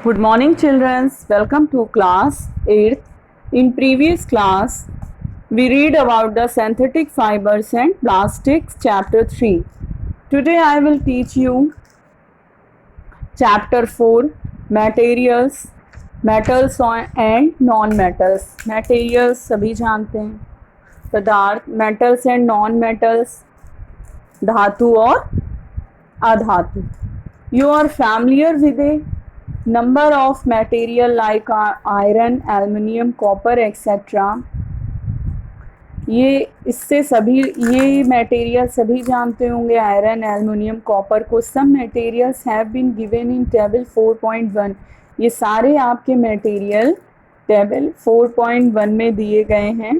Good morning, children. Welcome to class 8th. In previous class, we read about the synthetic fibers and plastics, chapter 3. Today, I will teach you chapter 4, materials, metals and non-metals. Materials सभी जानते हैं, पदार्थ, metals and non-metals, धातु और अधातु. You are familiar with a number of material like iron, aluminium, copper, etc. ये material सभी जानते होंगे, आयरन, एल्युमिनियम, कॉपर को. Some materials have been given in table 4.1. ये सारे आपके मटेरियल टेबल 4.1 में दिए गए हैं.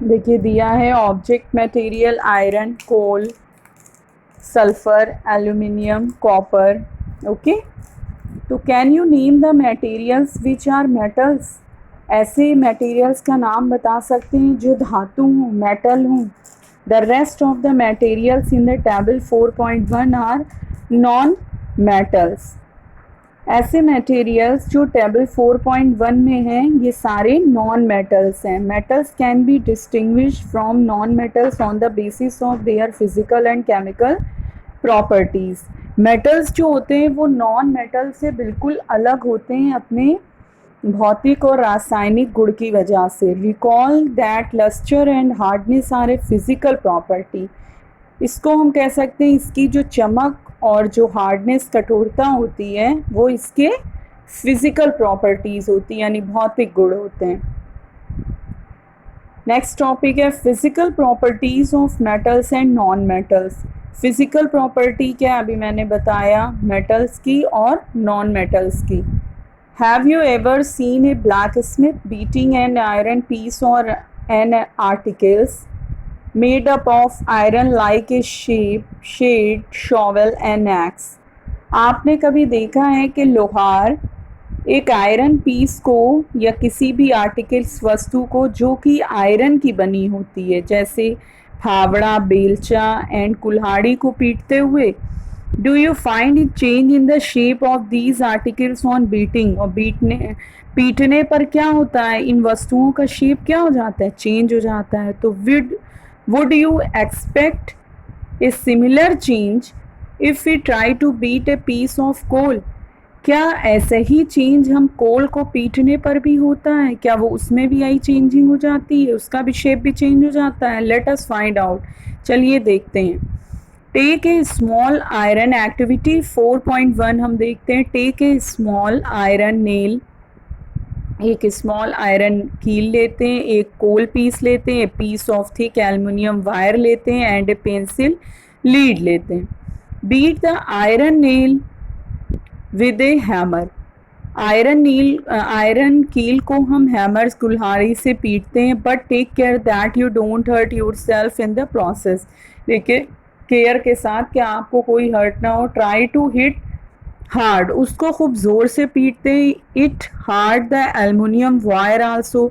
देखिए दिया है object material iron, coal, sulphur, aluminium, copper. Okay, तो can you name the materials which are metals. ऐसे मटेरियल्स का नाम बता सकते हैं जो धातु हों, मेटल हों. The rest of the materials in the table 4.1 are non metals. ऐसे मटेरियल्स जो टेबल 4.1 में हैं ये सारे नॉन मेटल्स हैं. Metals can be distinguished from non metals on the basis of their physical and chemical properties. Metals जो होते हैं वो नॉन मेटल से बिल्कुल अलग होते हैं अपने भौतिक और रासायनिक गुण की वजह से. Recall that lustre and hardness are a physical property. इसको हम कह सकते हैं इसकी जो चमक और जो हार्डनेस, कठोरता होती है वो इसके फिजिकल प्रॉपर्टीज़ होती हैं, यानी भौतिक गुण होते हैं. नेक्स्ट टॉपिक है physical properties of metals and non metals. Physical property क्या, अभी मैंने बताया, मेटल्स की और नॉन मेटल्स की. Have you ever seen a blacksmith beating an iron piece और an articles made up of iron like a spade, shovel and axe. आपने कभी देखा है कि लोहार एक आयरन पीस को या किसी भी आर्टिकल्स वस्तु को जो कि आयरन की बनी होती है, जैसे फावड़ा, बेलचा एंड कुल्हाड़ी को पीटते हुए, do you find it change in the shape of these articles on beating. और पीटने पर क्या होता है, इन वस्तुओं का शेप क्या हो जाता है, चेंज हो जाता है. तो would you expect a similar change if we try to beat a piece of coal. क्या ऐसे ही चेंज हम कोल को पीटने पर भी होता है, क्या वो उसमें भी आई चेंजिंग हो जाती है, उसका भी शेप भी चेंज हो जाता है. Let us find out. चलिए देखते हैं. Take a small iron activity 4.1 हम देखते हैं. Take a small iron nail, एक स्मॉल आयरन कील लेते हैं, एक कोल पीस लेते हैं, piece of thick aluminium wire लेते हैं एंड ए पेंसिल लीड लेते हैं. Beat the iron nail with a hammer. Iron कील को हम हैमर, कुल्हाड़ी से पीटते हैं. But take care that you don't hurt yourself in the process. देखिए केयर के साथ कि आपको कोई हर्ट ना हो. ट्राई टू हिट हार्ड, उसको खूब ज़ोर से पीटते हैं. It hard the aluminium wire also,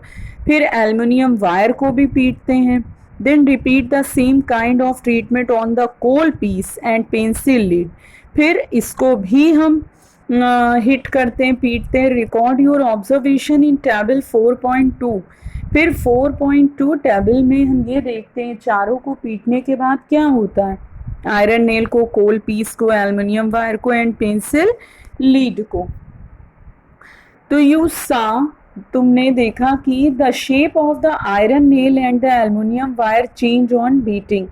फिर एल्युमिनियम वायर को भी पीटते हैं. Then repeat the same kind of treatment on the coal piece and pencil lead. फिर इसको भी हम हिट करते हैं, पीटते हैं. Record your observation in table 4.2. फिर 4.2 टेबल में हम ये देखते हैं चारों को पीटने के बाद क्या होता है, आयरन नेल को, कोल पीस को, एल्युमिनियम वायर को एंड पेंसिल लीड को. तो यू सा, तुमने देखा कि the shape of the iron nail and the aluminium wire change on beating.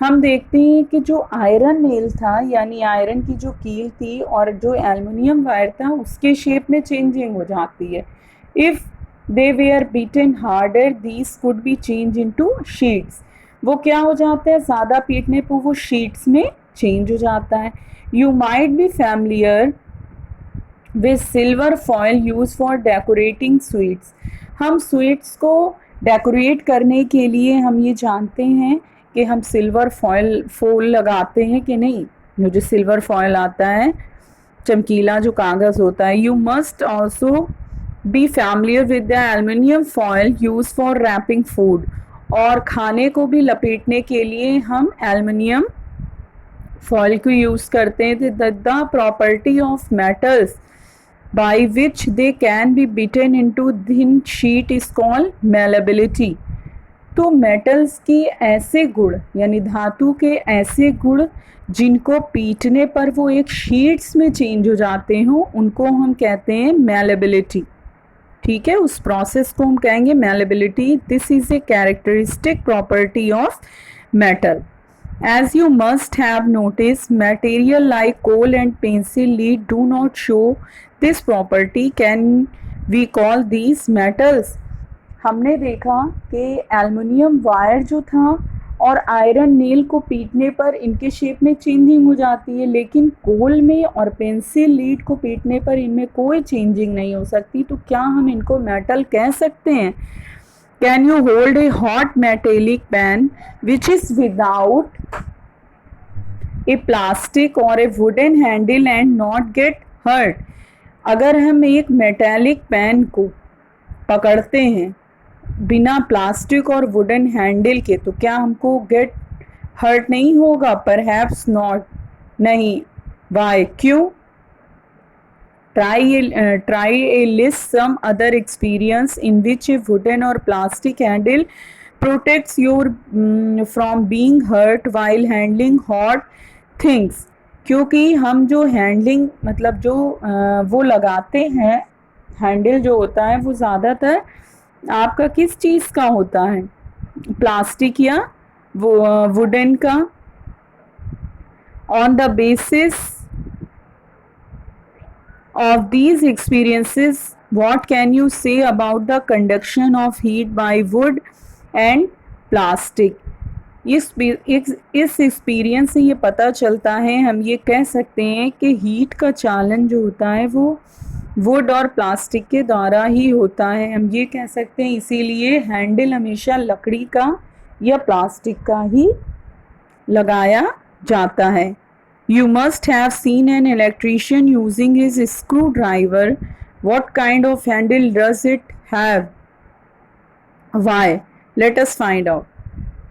हम देखते हैं कि जो आयरन नेल था यानी आयरन की जो कील थी और जो एल्युमिनियम वायर था उसके शेप में चेंजिंग हो जाती है. If they were beaten harder these could be change into sheets. वो क्या हो जाता है, ज़्यादा पीटने पर वो शीट्स में चेंज हो जाता है. You might be familiar with silver foil use for decorating sweets. हम स्वीट्स को डेकोरेट करने के लिए हम ये जानते हैं कि हम सिल्वर फॉयल लगाते हैं कि नहीं. जो सिल्वर फॉयल आता है, चमकीला जो कागज़ होता है. You must also be familiar with the aluminium foil use for wrapping food. और खाने को भी लपेटने के लिए हम एल्युमिनियम फॉइल को यूज़ करते हैं। The property of metals by which they can be beaten into thin sheet is called malleability। तो मेटल्स की ऐसे गुण यानी धातु के ऐसे गुण जिनको पीटने पर वो एक शीट्स में चेंज हो जाते हो उनको हम कहते हैं malleability। ठीक है, उस प्रोसेस को हम कहेंगे malleability। This is a characteristic property of metal. As you must have noticed, material like coal and pencil lead do not show this property. Can we call these metals? हमने देखा कि aluminium wire जो था और iron nail को पीटने पर इनके शेप में चेंजिंग हो जाती है, लेकिन कोल में और पेंसिल लीड को पीटने पर इनमें कोई चेंजिंग नहीं हो सकती। तो क्या हम इनको मेटल कह सकते हैं? Can you hold a hot metallic pan which is without a plastic or a wooden handle and not get hurt? अगर हम एक मेटालिक पैन को पकड़ते हैं बिना प्लास्टिक और वुडन हैंडल के तो क्या हमको गेट हर्ट नहीं होगा? परहैप्स नॉट, नहीं। वाई, क्यों? Try a list some other experience in which a wooden or plastic handle protects you from being hurt while handling hot things। क्योंकि हम जो हैंडलिंग मतलब जो वो लगाते हैं, हैंडल जो होता है वो ज़्यादातर आपका किस चीज़ का होता है? प्लास्टिक या वो वुडन का। On the basis of these experiences, what can you say about the conduction of heat by wood and plastic? इस एक्सपीरियंस से ये पता चलता है, हम ये कह सकते हैं कि हीट का चालन जो होता है वो वुड और प्लास्टिक के द्वारा ही होता है। हम ये कह सकते हैं इसीलिए हैंडल हमेशा लकड़ी का या प्लास्टिक का ही लगाया जाता है। You must have seen an electrician using his screwdriver. What kind of handle does it have? Why? Let us find out.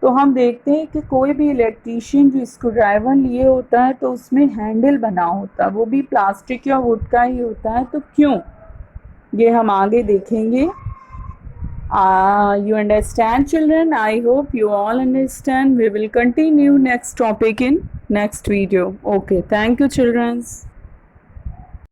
तो हम देखते हैं कि कोई भी इलेक्ट्रीशियन जो स्क्रूड्राइवर लिए होता है तो उसमें हैंडल बना होता है, वो भी प्लास्टिक या वुड का ही होता है। तो क्यों? ये हम आगे देखेंगे। You understand, children? I hope you all understand. We will continue next topic in next video. Okay, thank you, children.